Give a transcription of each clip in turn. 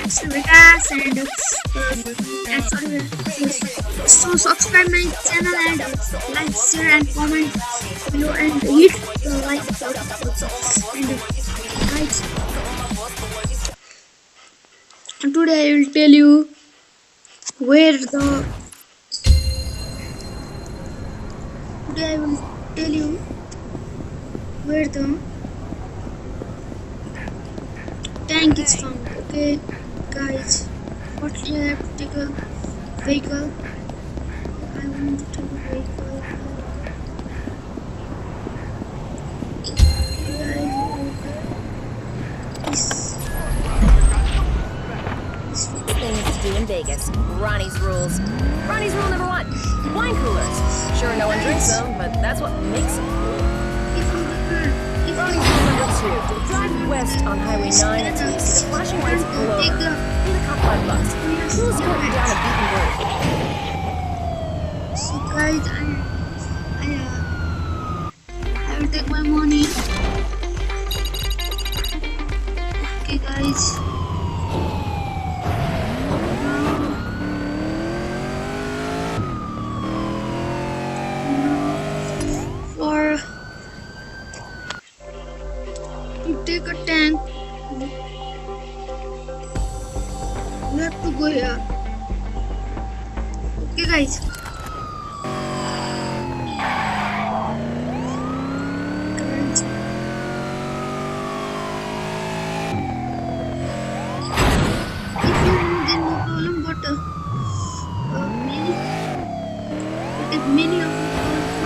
Mr. Vikas so subscribe my channel and like, share and comment below and hit the like button and guys, today I will tell you where the today I will tell you where the tank is found. Okay guys, what you have to take a vehicle. I want to take a vehicle. Things to do in Vegas. Ronnie's rules. Ronnie's rule number 1. Wine coolers. Sure, no one drinks them, but that's what makes them cool. Ronnie's rule number 2. Drive west on Highway 9 until you see the flashing lights pull over. Pay the cop $5. He'll escort you down a beaten road. So guys, I will take my money. Okay guys. To take a tank, we have to go here. Okay guys. If you want, then no problem, but many of you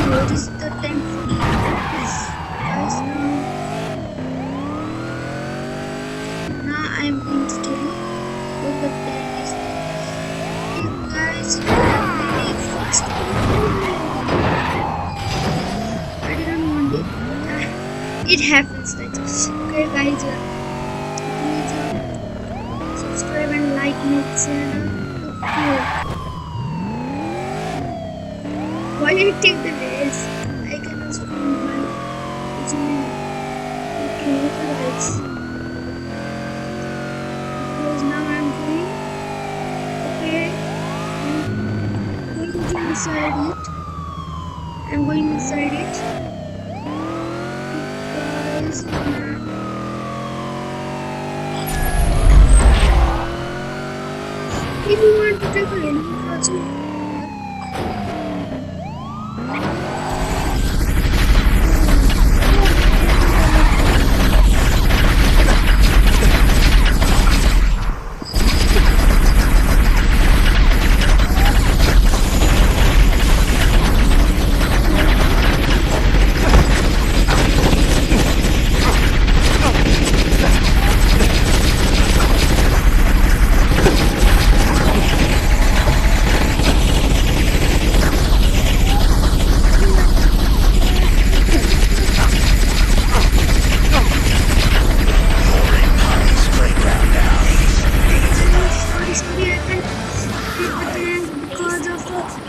where is the tank from? Guys, now I am going to tell you where the tank is. Okay guys, very fast. I didn't want it. It happens like this. Okay guys, please subscribe and like my channel. Okay. Why did it take the race? I cannot find my channel. Okay guys. Because now I'm going. Okay. I'm going to inside it. I'm going inside it. Guys, if you want to take a helicopter also.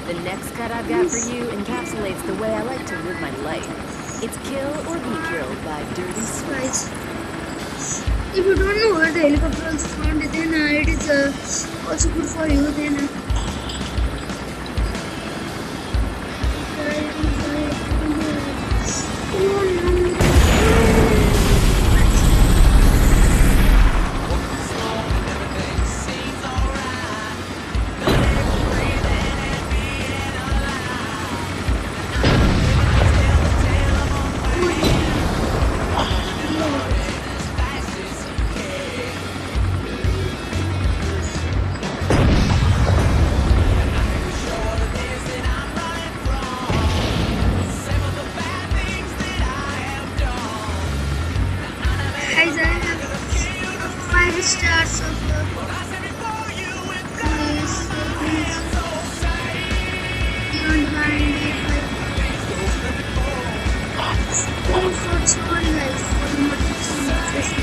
The next cut I've got for you encapsulates the way I like to live my life. It's kill or be killed by dirty Guys, if you don't know where the helicopter is found, then it is also good for you. Then guys, I have 5 stars of please don't mind if I for sorry guys for notification.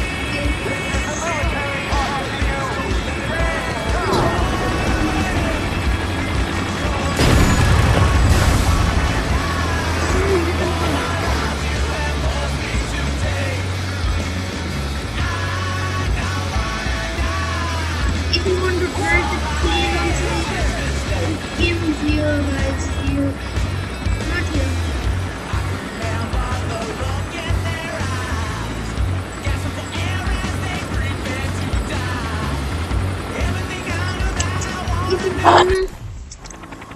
here, guys. Here. Not here.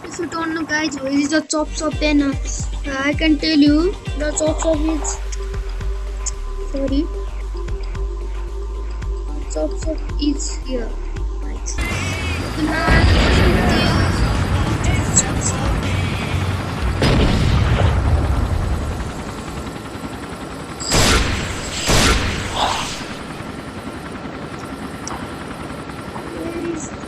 If you don't know, guys, where is the chop shop? Then I can tell you the chop shop is. Sorry. The chop shop is here. Right. Where is the...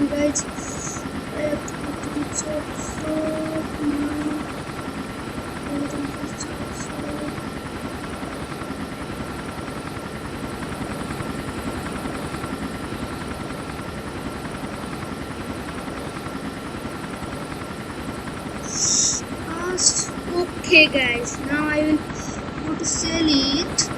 Guys, I have to go to the chop shop now. Go to the chop shop. Fast. Okay, guys. Now I will go to sell it.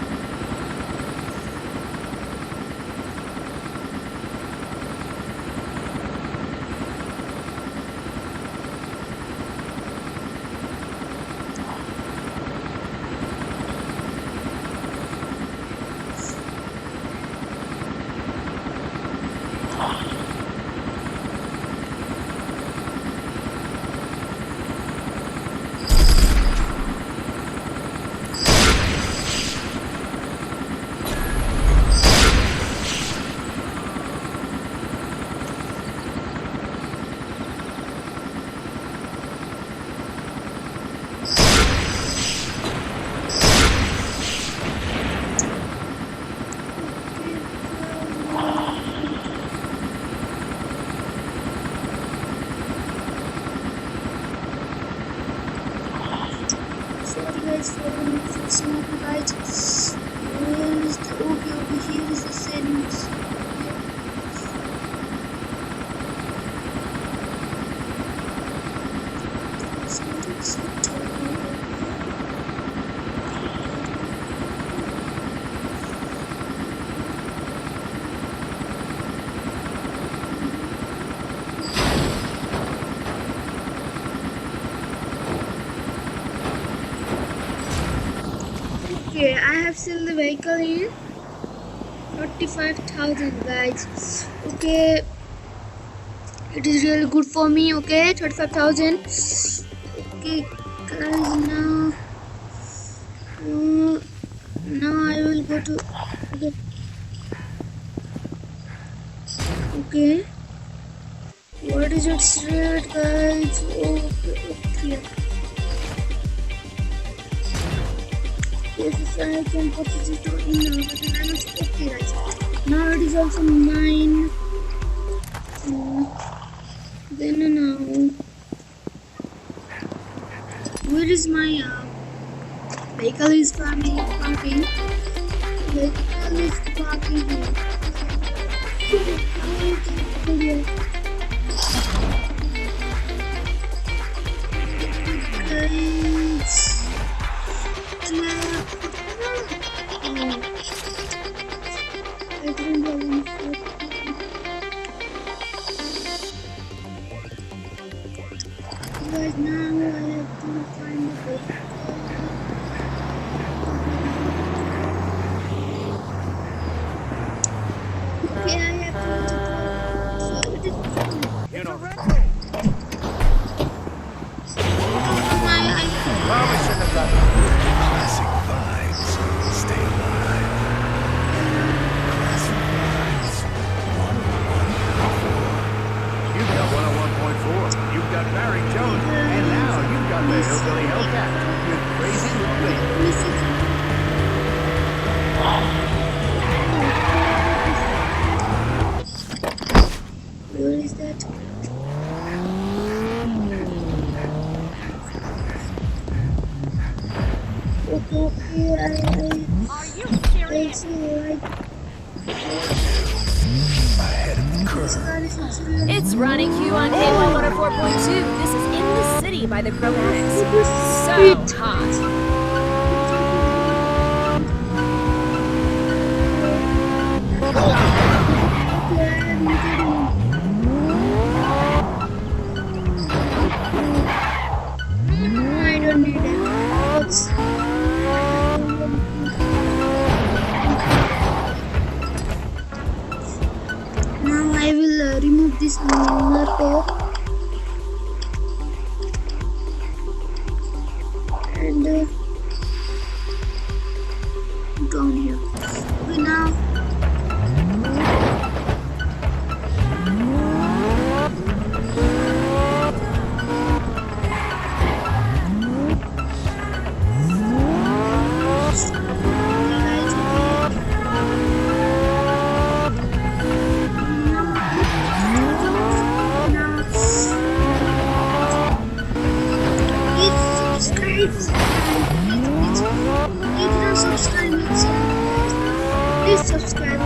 Guys, for the fixing of the lights. Where is the okay, here is the settings. Okay, I have sold the vehicle here. 35,000, guys. Okay, it is really good for me. Okay, 35,000. Okay, guys, now I will go to. Okay, what is its rate, guys? Okay. Yes, I can purchase it now, but then I'm not okay, guys. Now it is also mine. Then now, where is my vehicle is parking? Vehicle is parking here. It's like Ahead of the this curve. car is also really It's Ronnie Q on K1 104.2. This is in the city by the Chromatics. So hot. I don't need it. What's now I will remove this inner core and down here. Okay, now please subscribe, okay? Please subscribe.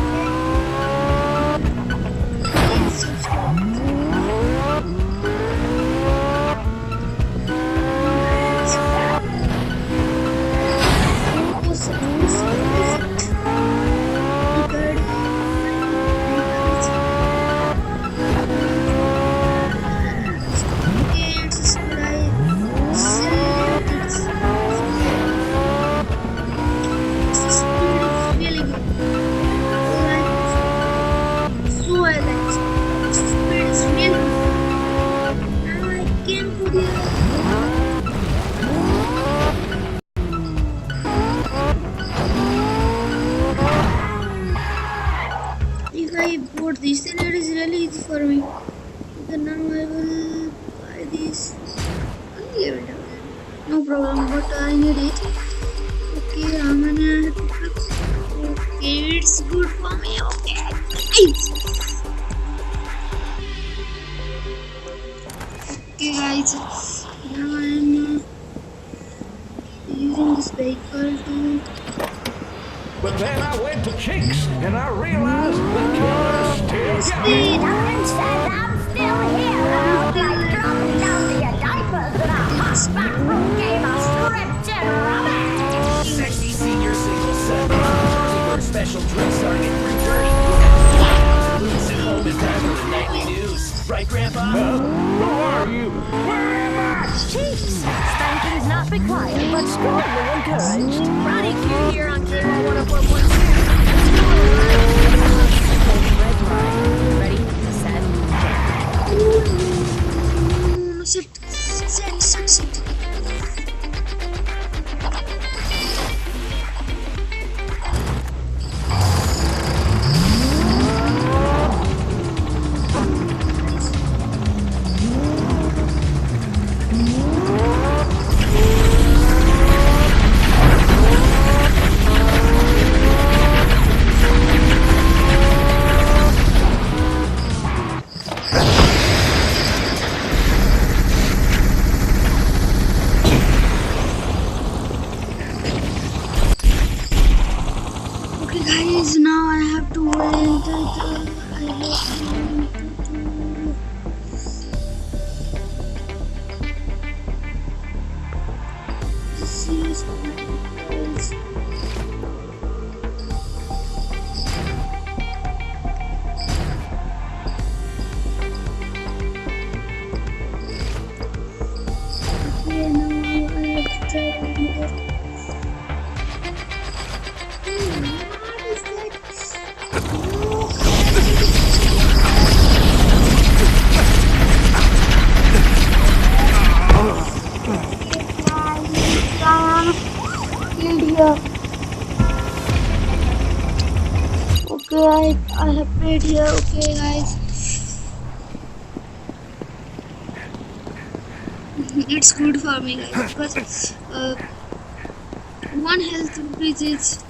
If I bought this, then it is really easy for me. Then now I will buy this. I'll give it away. No problem, but I need it. Okay, how many I have to fix? Okay, it's good for me. Okay, nice. Okay, guys, now I am using this vehicle to. But then I went to Cheeks and I realized the killer's still Speed. Darren says I'm still here. I'll like dropping down to your diapers in a hot backroom game of scripted romance. Sexy senior single set. Keyword special drink starting at 3:30. Lewis at home in time for the nightly news. Right, Grandpa? Who are you? Where am I? Chiefs. Spanking's not required, but strongly encouraged. Ronnie Q here on K1 104.2. Ready, set, Sit. Okay, guys, now I have to wait until I have to do. This is guys. Okay, now I have to try another. What is that? Killed here. Okay, I have paid here. Okay, guys. It's good for me, guys, because one health increase is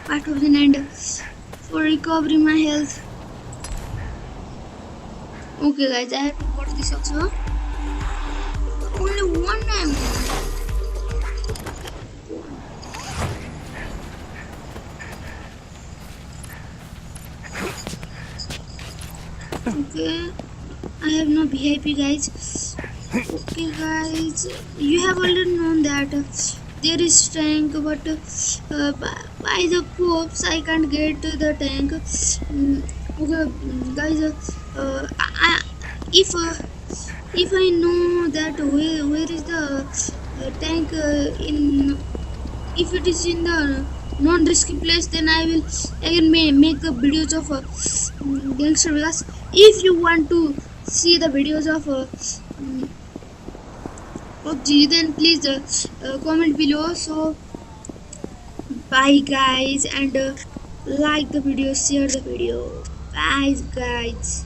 part of the end for recovering my health. Okay, guys, I have to put this also. Only one time. Okay, I have no VIP, guys. Okay, guys, you have already known that there is tank, but by the corpse I can't get the tank. Okay, guys, if if I know that where is the tank in, if it is in the non-risky place, then I will again make videos of Gangster Vegas. If you want to see the videos of PUBG, then please comment below. So bye guys, and like the video, share the video. Bye guys.